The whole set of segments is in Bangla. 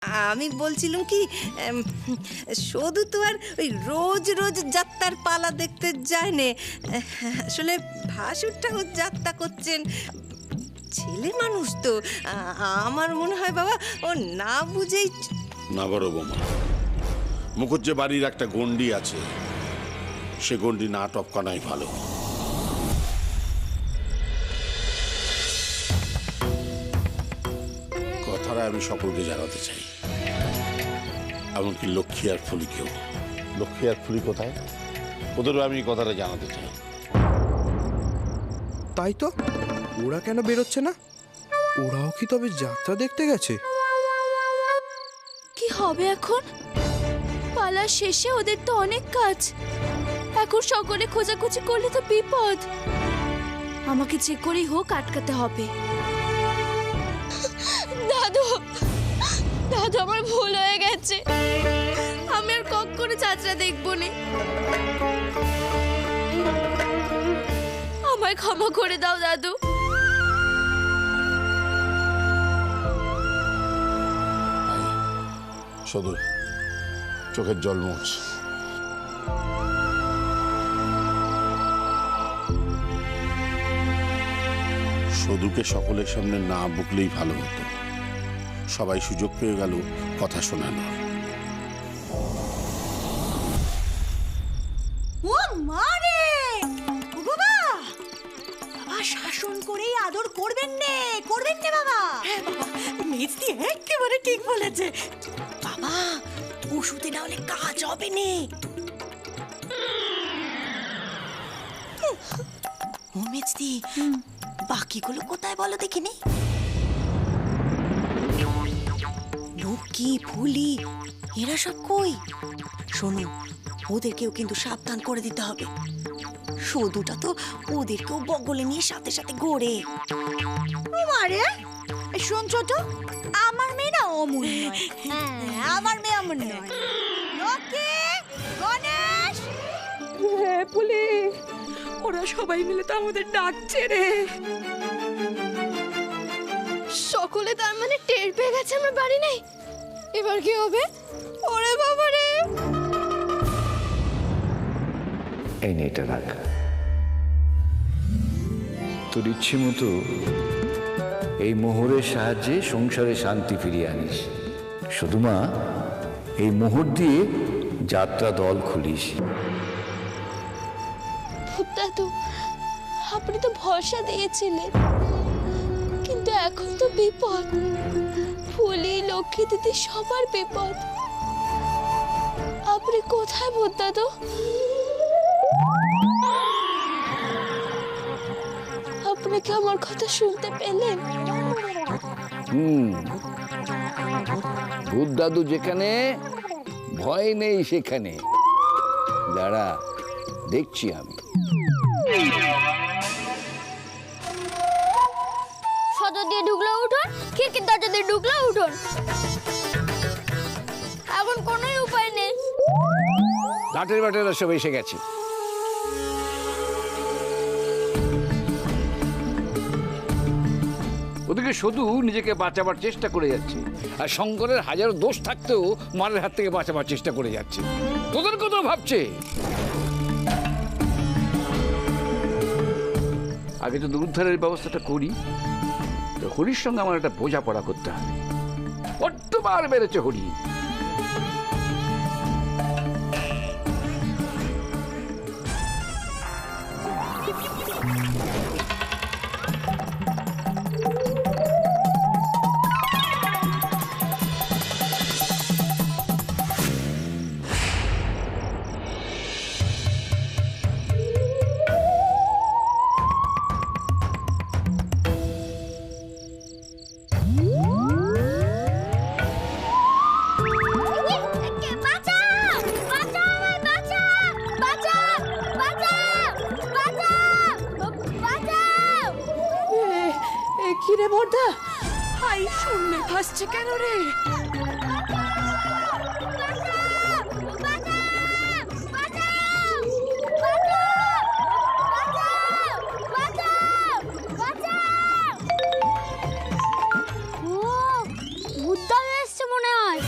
আমি বলছিলাম কি, শুধু তো আর ওই রোজ রোজ যাত্রার পালা দেখতে যায় নে, আসলে ভাসুরটাও যাত্রা করছেন, ছেলে মানুষ তো। আমার মনে হয় বাবা ও না বুঝেই। না বড় বৌমা, মুখুজ্জে বাড়ির একটা গন্ডি আছে, সে গন্ডি না টপকানাই ভালো। কথাটা আমি সকলকে জানাতে চাই, এমনকি লক্ষ্মী আর ফুলিকেও। লক্ষ্মী আর ফুলি কোথায়, ওদেরও আমি কথাটা জানাতে চাই। তাই তো, ওরা কেন বেরোচ্ছে না? ওরাও কি তবে যাত্রা দেখতে গেছে? কি হবে এখন? পালা শেষে ওদের তো অনেক কাজ, এখন সকলে খোঁজাখুঁজি করলে তো বিপদ। আমাকে যে করেই হোক আটকাতে হবে। দাদু, দাদু আমার ভুল হয়ে গেছে, আমি আর কখনো যাত্রা দেখবো না। আমায় ক্ষমা করে দাও দাদু। শুধু চোখের জল মুছ। সদুকে সকলের সামনে না বকলেই ভালো হতো, সবাই সুযোগ পেয়ে গেল কথা শোনানোর। ও মারে, ও বাবা, বাবা শাসন করেই আদর করবেন নে বাবা। হ্যাঁ বাবা, মেজদি একেবারে ঠিক বলেছে বাবা, ওষুধে না হলে কাজ হবে নে। ও মেজদি, বাকিগুলো কোথায় বলো দেখিনি? লক্ষ্মী ফুলি এরা সব কই? শোনো, ওদেরকেও কিন্তু সাবধান করে দিতে হবে। সদুটা তো ওদেরকেও বগলে নিয়ে সাথে সাথে ঘোরে। আরে শুনছো তো, আমার মেয়ে না অমন নয়। হ্যাঁ, আমার মেয়ে অমন নয়। লক্ষ্মী, গণেশ, হ্যাঁ ফুলি, ওরা সবাই মিলে তো আমাদের ডাকছে রে। সকলে তার মানে টের পেয়ে গেছে আমরা বাড়ি নেই, এবার কি হবে? ওরে বাবা রে! এই নে, এটা রাখ। তোর ইচ্ছে মতো এই মোহরের সাহায্যে সংসারে শান্তি ফিরিয়ে আনিস। শুধু মা, এই মোহর দিয়ে যাত্রা দল খুলিস। দাদু, আপনি তো ভরসা দিয়েছিলেন, কিন্তু এখন তো বিপদ। ফুলি, লক্ষ্মী দিদি সবার বিপদ। আপনি কোথায় ভূত দাদু? আপনি কি আমার কথা শুনতে পেলেন? ভূত দাদু যেখানে, ভয় নেই সেখানে। দাঁড়া, দেখছি আমি। সদর দিয়ে ঢুকলো উঠোন, খিড়কির দরজা দিয়ে ঢুকলো উঠোন। এখন কোনো উপায় নেই। লাটের বাটেরা সব এসে গেছে। ওদিকে শুধু নিজেকে বাঁচাবার চেষ্টা করে যাচ্ছে, আর শঙ্করের হাজারো দোষ থাকতেও মারের হাত থেকে বাঁচাবার চেষ্টা করে যাচ্ছে। তোদের কথা ভাবছে। আগে তো উদ্ধারের ব্যবস্থাটা করি, হরির সঙ্গে আমার একটা বোঝাপড়া করতে হবে। বড্ডবার বেড়েছে হরি। কি রে বর্দা, হাই শূন্যে ভাসছে কেন রে? ভূত এসছে মনে হয়।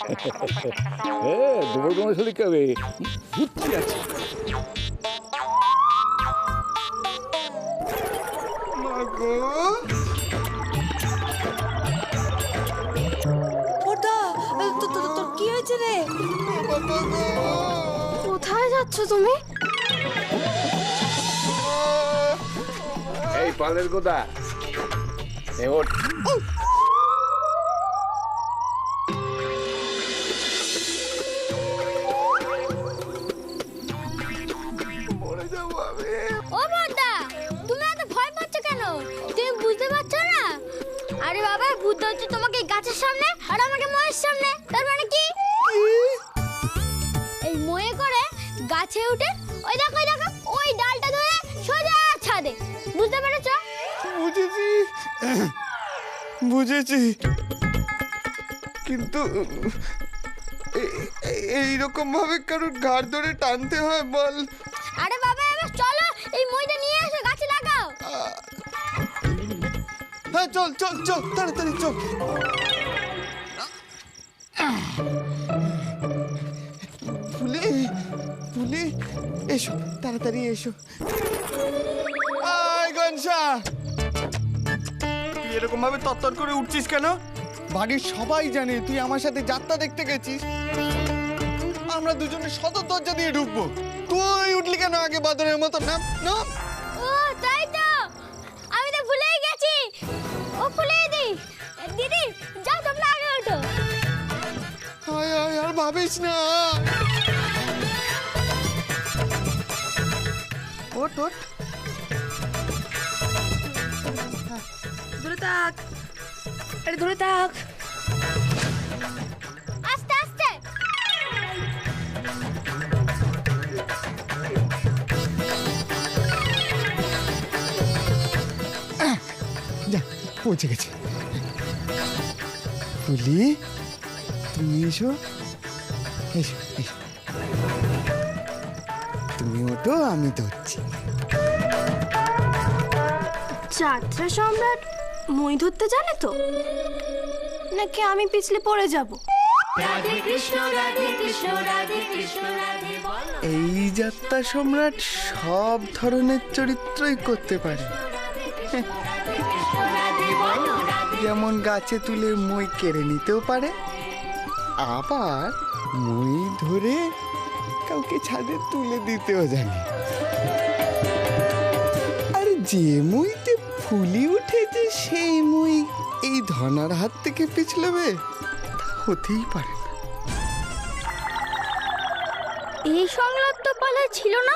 হ্যাঁ, গোবর গণেশ হলে কি হবে? বুদ্ধি আছে। ওটা তোর কি হয়েছে রে? কোথায় যাচ্ছ তুমি? এই পালের কোথা? এ ওঠ। ও বড়দা, তুমি এত ভয় পাচ্ছ কেন? তুমি বুঝতে পারছো না? আরে বাবা, ভূত হচ্ছে তোমাকে এই গাছের সামনে আর আমাকে ময়ের সামনে। তার মানে কি? এই ময়ে করে গাছে উঠে ওই দেখো ওই ডালটা ধরে সোজা ছাদে। বুঝতে পেরেছো? বুঝেছি, কিন্তু এইরকম ভাবে কারোর ঘাড় ধরে টানতে হয় বল? আরে বাবা, এবার চলো এই মইটা নিয়ে এসে গাছে লাগাও। হ্যাঁ, চল চল চল, তাড়াতাড়ি চল। ফুলে ফুলে, এসো তাড়াতাড়ি এসো। আয় গনসা, তুই এরকম ভাবে তত্তর করে উঠছিস কেন? বাড়ির সবাই জানে তুই আমার সাথে যাত্রা দেখতে গেছিস। আমরা দুজনে সদর দরজা দিয়ে ঢুকবো, তুই উঠলি কেন আগে বাদরের মতো? নাম নাম। ও তাই তো, আমি তো ভুলেই গেছি। ও ফুলে দিদি যাও, তোমরা আগে ওঠো। আয় আয়, আর ভাবিস না। ওঠ ওঠ। ধরে থাক, আরে ধরে থাক। আস্তে আস্তে। যা, পৌঁছে গেছি। ফুলি, তুমি এসো এসো এসো। তুমি ওঠো, আমি ধরছি। যাত্রা সম্রাট মই ধরতে জানে তো, নাকি আমি পিছলে পড়ে যাব? এই যাত্রা সম্রাট সব ধরনের চরিত্রই করতে পারে। যেমন গাছে তুলে মই কেড়ে নিতেও পারে, আবার মই ধরে কাউকে ছাদে তুলে দিতেও জানে। আর যে মইতে ফুলি উঠেছে সেই মই এই ধনার হাত থেকে পিছলবে, তা হতেই পারে না। এই সংলাপ তো পালায় ছিল না।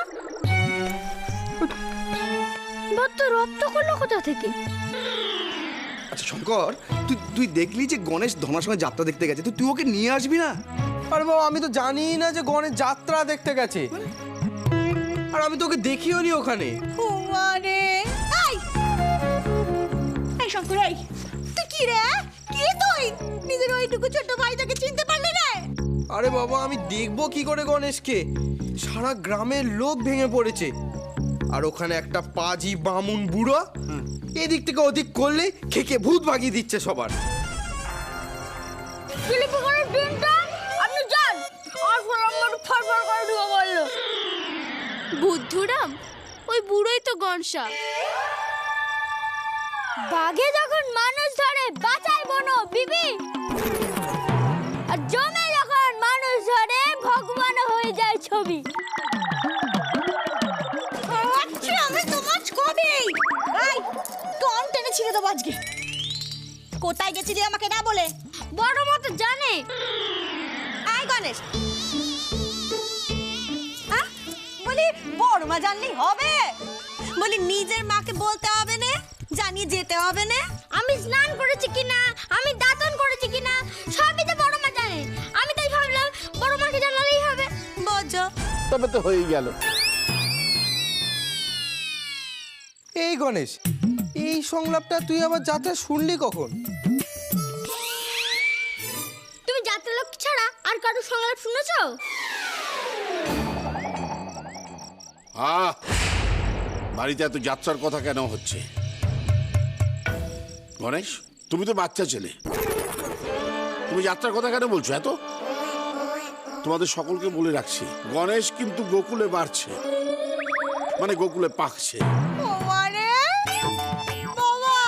বত্ত রপ্ত করলো কোথা থেকে? আচ্ছা শঙ্কর, তুই দেখলি যে গণেশ ধনার সঙ্গে যাত্রা দেখতে গেছে, তুই ওকে নিয়ে আসবি না? আরে বাবা, আমি তো জানি না যে গণেশ যাত্রা দেখতে গেছে, আর আমি তোকে দেখিও নি ওখানে। আরে এই শঙ্কর, তুই কি রে? কি তুই নিজের ওইটুকু ছোট ভাইটাকে চিনতে পারলি না? আরে বাবা, আমি দেখবো কি করে গণেশকে? সারা গ্রামের লোক ভেঙে পড়েছে, আর ওখানে একটা পাজি বামুন বুড়ো এদিক থেকে ওদিক করলে খেকে ভূত ভাগিয়ে দিচ্ছে সবার। ফিলিপগড়ের দিনটা আপনি যান, আর আমার ফরফর করে ঢুকে বলল। বুদ্ধুরাম, ওই বুড়োই তো গনসা। বাঘে যখন মানুষ ধরে বাঁচায় বনো বিবি, আর জমে যখন মানুষ ধরে ভগবান হয়ে যায় ছবি। আমি তো মাছ কবে টন টেনে ছিঁড়ে দেবো আজকে। কোথায় গেছিলি আমাকে না বলে? বড় মতো জানে। আয় গণেশ, বলি বড় মা জানলেই হবে? বলি নিজের মাকে বলতে হবে না, জানিয়ে যেতে হবে না? আমি স্নান করেছি কিনা, আমি দাঁতন করেছি কিনা, সবই তো বড় মা জানে। আমি তাই ভাবলাম বড় মাকে জানালেই হবে। বোঝো, তবে তো হয়েই গেল। এই গণেশ, এই সংলাপটা তুই আবার যাত্রা শুনলি কখন? তুমি যাত্রা লোক ছাড়া আর কারো সংলাপ শুনেছো? বাড়িতে এত যাত্রার কথা কেন হচ্ছে? গণেশ, তুমি তো বাচ্চা ছেলে, তুমি যাত্রার কথা কেন বলছো এত? তোমাদের সকলকে বলে রাখছি, গণেশ কিন্তু গোকুলে বাড়ছে, মানে গোকুলে পাকছে। আরে বাবা,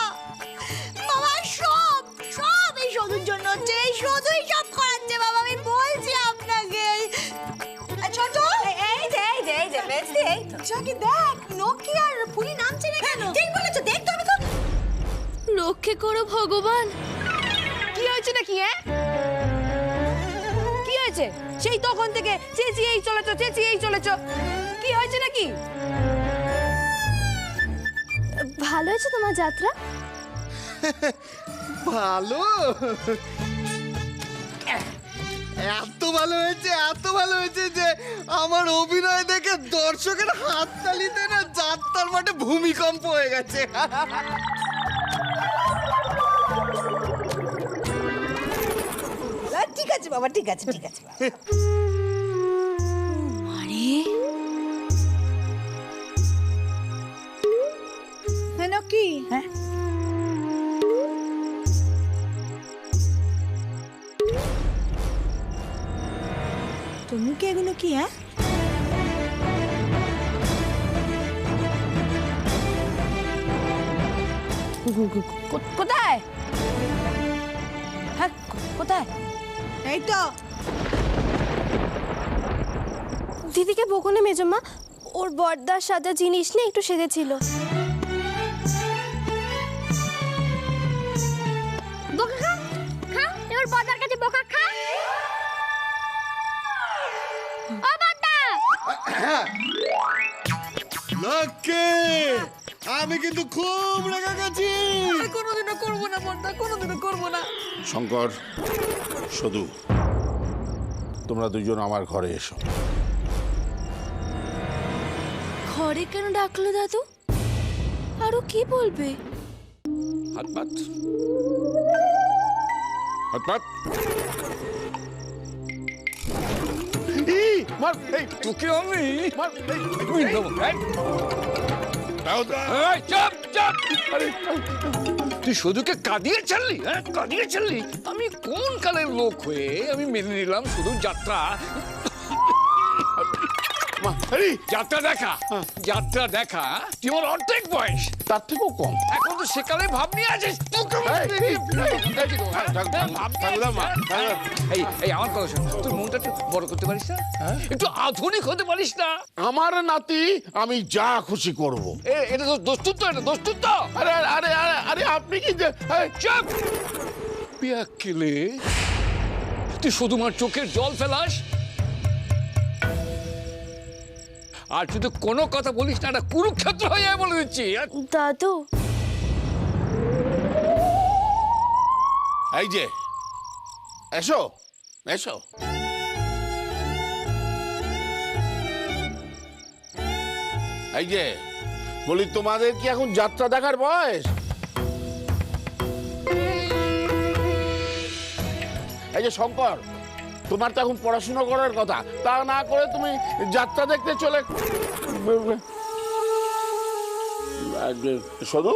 বাবা সব সব এই সদুর জন্য হচ্ছে, এই সদুই সব করাচ্ছে বাবা, আমি বলছি আপনাকে। ছোট এই যে বেস্টি, এই তো চাকি দেখ, নকি আর ফুলি নামছে না কেন? ঠিক বলেছো, দেখ তো, আমি তো। রক্ষে করো ভগবান। কি হয়েছে নাকি? কি হয়েছে? সেই তখন থেকে চেঁচিয়েই চলেছ। কি হয়েছে নাকি? ভালো হয়েছে তোমার যাত্রা? ভালো, এত ভালো হয়েছে যে আমার অভিনয় দেখে দর্শকের হাততালিতে না যাত্রার মাঠে ভূমিকম্প হয়ে গেছে। ঠিক আছে বাবা, ঠিক আছে বাবা। আরে হ্যাঁ কি? হ্যাঁ তুমি কি এগুলো কি? হ্যাঁ কোথায়? হ্যাঁ কোথায়? এই তো দিদিকে বকুনে মেজমা, ওর বর্দার সাজা জিনিস নিয়ে একটু সেজেছিল। বোকা খা, খা, এবার বর্দার কাছে বোকা খা। ও বর্দা! লক্ষ্মী, আমি কিন্তু খুব রেগে গেছি। কোনোদিনও করবো না বর্দা, কোনোদিনও করবো না। শঙ্কর, সদু, তোমরা দুজন আমার ঘরে এসো। ঘরে কেন ডাকলো দাদু? আরো কি বলবে? হাত পাত, হাত পাত। মার, এই তোকে আমি মার, তুই শুধুকে কাঁদিয়ে ছাড়লি, হ্যাঁ কাঁদিয়ে ছাড়লি। আমি কোন কালের লোক হয়ে আমি মেনে নিলাম শুধু যাত্রা যাত্রা দেখা তুই আমার অর্ধেক বয়স, তার থেকেও কম। এখন তো সেকালে ভাব নিয়ে আছিস। এই আমার কথা শোন, তোর মনটা একটু বড় করতে পারিস না? একটু আধুনিক হতে পারিস না? আমার নাতি, আমি যা খুশি করব। এটা তো দোস্তুর তো, এটা দোস্তুর তো। আরে আরে আরে আরে আপনি কি যে চুপ! পিয়াক্কেলে, তুই শুধু আমার চোখের জল ফেলাস, আর যদি কোনো কথা বলিস না, একটা কুরুক্ষেত্র হয়ে যায় বলে দিচ্ছি। দাদু, এই যে এসো এসো। এই যে বলি, তোমাদের কি এখন যাত্রা দেখার বয়স? এই যে শঙ্কর, তোমার তো এখন পড়াশোনা করার কথা, তা না করে তুমি যাত্রা দেখতে চলে। শুধু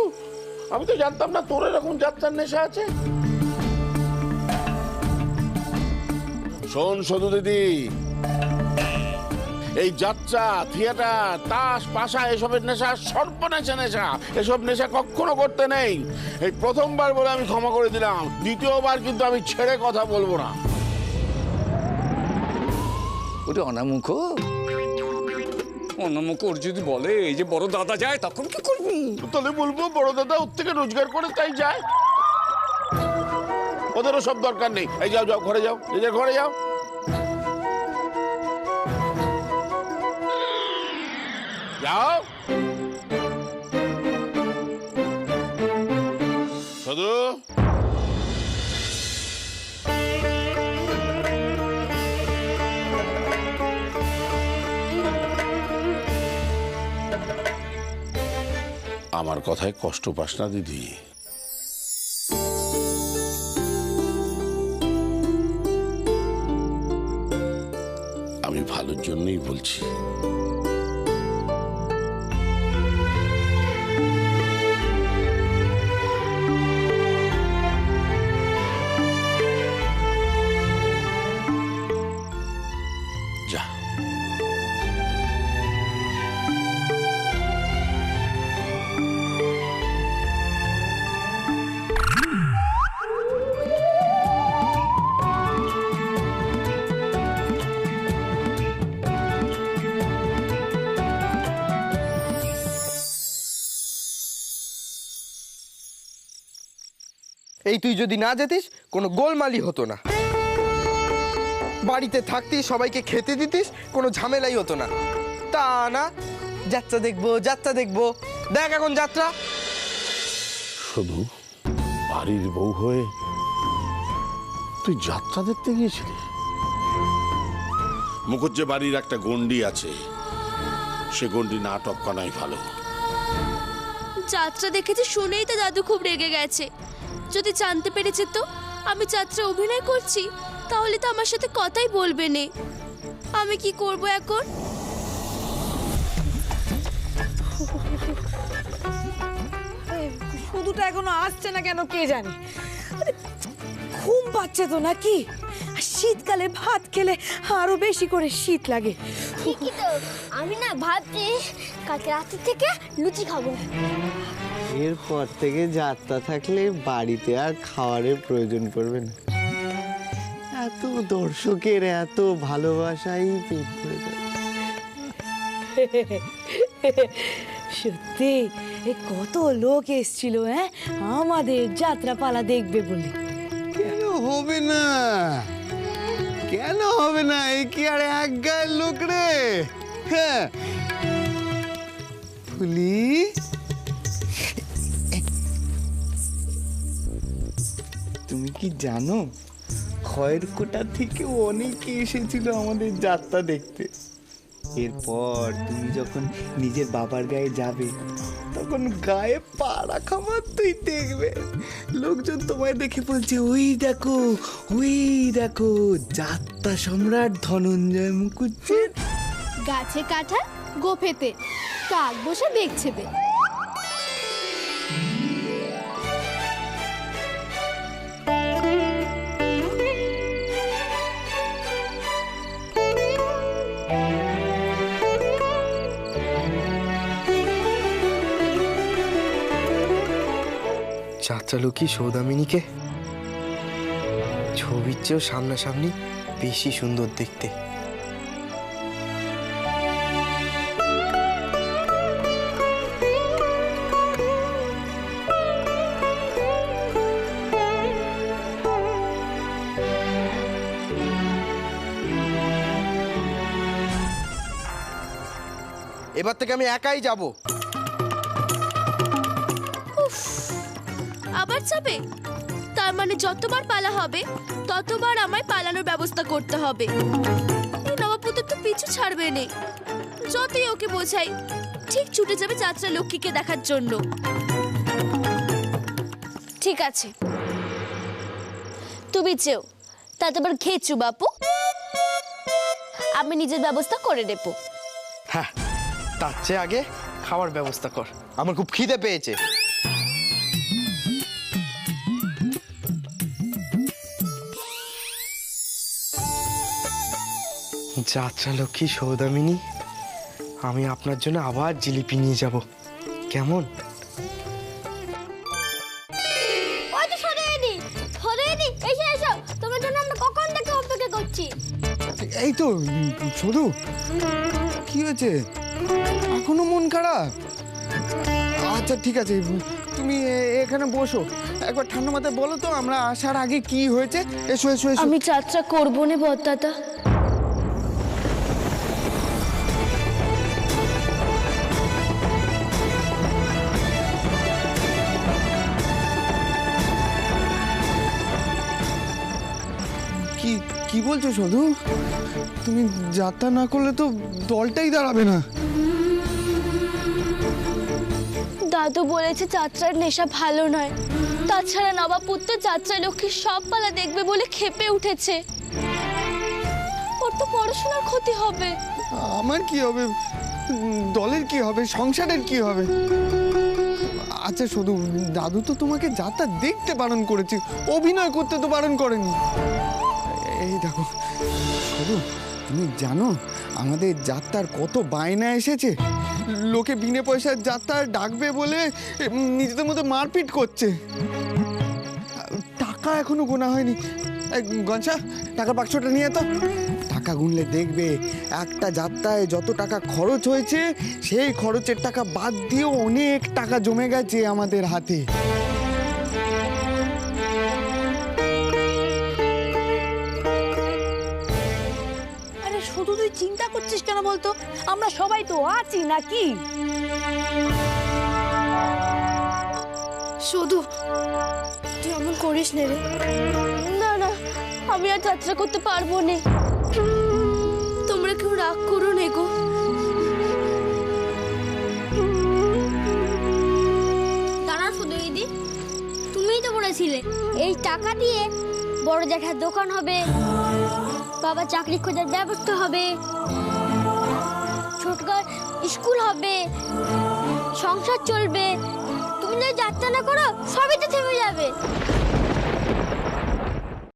আমি তো জানতাম না তোর এরকম যাত্রার নেশা আছে। শোন সদু দিদি, এই যাত্রা, থিয়েটার, তাস, পাশা এসবের নেশা সর্বনেশা নেশা। এসব নেশা কখনো করতে নেই। এই প্রথমবার বলে আমি ক্ষমা করে দিলাম, দ্বিতীয়বার কিন্তু আমি ছেড়ে কথা বলবো না। ওটা অনামুখ, অনামুখ ওর যদি বলে এই যে বড় দাদা যায়, তখন কি করবি? তাহলে বলবো বড় দাদা ওর থেকে রোজগার করে তাই যায়, ওদেরও সব দরকার নেই। এই যাও যাও, ঘরে যাও, নিজের ঘরে যাও। যাও শুধু। আমার কথায় কষ্ট পাস না দিদি। আমি ভালোর জন্যই বলছি। এই তুই যদি না যেতিস কোনো গোলমালি হতো না, বাড়িতে থাকতিস, সবাইকে খেতে দিতিস, কোনো ঝামেলাই হতো না। তা না, যাত্রা দেখবো যাত্রা দেখবো, দেখ এখন যাত্রা। শুধু বাড়ির বউ হয়ে তুই যাত্রা দেখতে গিয়েছিলি? মুখুজ্জে বাড়ির একটা গন্ডি আছে, সে গন্ডি না টপকানোই ভালো। যাত্রা দেখেছে শুনেই তো দাদু খুব রেগে গেছে। যদি জানতে পেরেছে তো আমি যাত্রা অভিনয় করছি, তাহলে তো আমার সাথে কথাই বলবে না। আমি কি করব এখন? শুধুটা এখনো আসছে না কেন কে জানে। আরে, ঘুম পাচ্ছে তো নাকি? আর শীতকালে ভাত খেলে আরো বেশি করে শীত লাগে। ঠিকই তো, আমি না ভাবছি কালকে রাতের থেকে লুচি খাবো। এরপর থেকে যাত্রা থাকলে বাড়িতে আর খাওয়ারের প্রয়োজন পড়বে না। এত দর্শকের এত ভালোবাসাই পেট ভরে যাবে। সত্যি এ কত লোক এসেছিল আমাদের যাত্রাপালা দেখবে বলে। কেন হবে না, কেন হবে না? এই কি আর এক গায়ের লোক রে? হ্যাঁ ফুলি, তুমি কি জানো খয়েরকোটা থেকে অনেকে এসেছিল আমাদের যাত্রা দেখতে। এরপর তুমি যখন নিজের বাবার গায়ে যাবে তখন গায়ে পা রাখা মাত্রই দেখবে লোকজন তোমায় দেখে বলছে, ওই দেখো যাত্রা সম্রাট ধনঞ্জয় মুখুজ্জের। গাছে কাঁঠাল গোফেতে কাক বসে দেখছে বে। যাত্রালোকী সৌদামিনীকে ছবির চেয়েও সামনাসামনি বেশি সুন্দর দেখতে। এবার থেকে আমি একাই যাব। আবার যাবে? তার মানে যতবার পালা হবে ততবার আমায় পালানোর ব্যবস্থা করতে হবে। এই নবাবপুত্র তো পিছু ছাড়বে না, যতই ওকে বোঝাই ঠিক ছুটে যাবে যাত্রা লক্ষ্মীকে দেখার জন্য। ঠিক আছে, তুমি যেও, তাতে আবার ঘেচু বাপু, আমি নিজের ব্যবস্থা করে নেব। হ্যাঁ, তার চেয়ে আগে খাওয়ার ব্যবস্থা কর, আমার খুব খিদে পেয়েছে। যাত্রা লক্ষ্মী সৌদামিনী, আমি আপনার জন্য আবার জিলিপি নিয়ে যাব, কেমন? ওই তো সরেনি, এসো এসো, তোমার জন্য আমরা কখন থেকে অপেক্ষা করছি। এই তো শুধু কি হয়েছে, এখনো মন খারাপ? আচ্ছা ঠিক আছে, তুমি এখানে বসো, একবার ঠান্ডা মাথায় বলো তো আমরা আসার আগে কি হয়েছে। এসো এসো এসো। আমি যাত্রা করবো না বড়দাদা। কি বলছো শুধু? তুমি যাত্রা না করলে তো দলটাই দাঁড়াবে না। দাদু বলেছে যাত্রার নেশা ভালো নয়, তাছাড়া নবাবপুত্র যাত্রা লক্ষ্মীর সব পালা দেখবে বলে ক্ষেপে উঠেছে। ওর তো পড়াশোনার ক্ষতি হবে। আমার কি হবে, দলের কি হবে, সংসারের কি হবে? আচ্ছা শুধু দাদু তো তোমাকে যাত্রা দেখতে বারণ করেছে, অভিনয় করতে তো বারণ করেনি। এই দেখো শুধু, তুমি জানো আমাদের যাত্রার কত বায়না এসেছে? লোকে বিনে পয়সার যাত্রা ডাকবে বলে নিজেদের মধ্যে মারপিট করছে। টাকা এখনো গোনা হয়নি। গনসা, টাকার বাক্সটা নিয়ে তো। টাকা গুনলে দেখবে একটা যাত্রায় যত টাকা খরচ হয়েছে সেই খরচের টাকা বাদ দিয়েও অনেক টাকা জমে গেছে আমাদের হাতে। শুধু তুই চিন্তা করছিস কেন বলতো? আমরা সবাই তো আছি নাকি? শুধু তুই এমন করিস না রে। না না, আমি আর যাত্রা করতে পারবো না। তোমরা কেউ রাগ করো না গো। দাঁড়া শুধু দিদি, তুমিই তো বলেছিলে এই টাকা দিয়ে বড় জ্যাঠার দোকান হবে, বাবা চাকরি খোঁজার ব্যবস্থা হবে, ছোটকার স্কুল হবে, সংসার চলবে। তুমি যদি যাত্রা না করো সবই তো থেমে যাবে।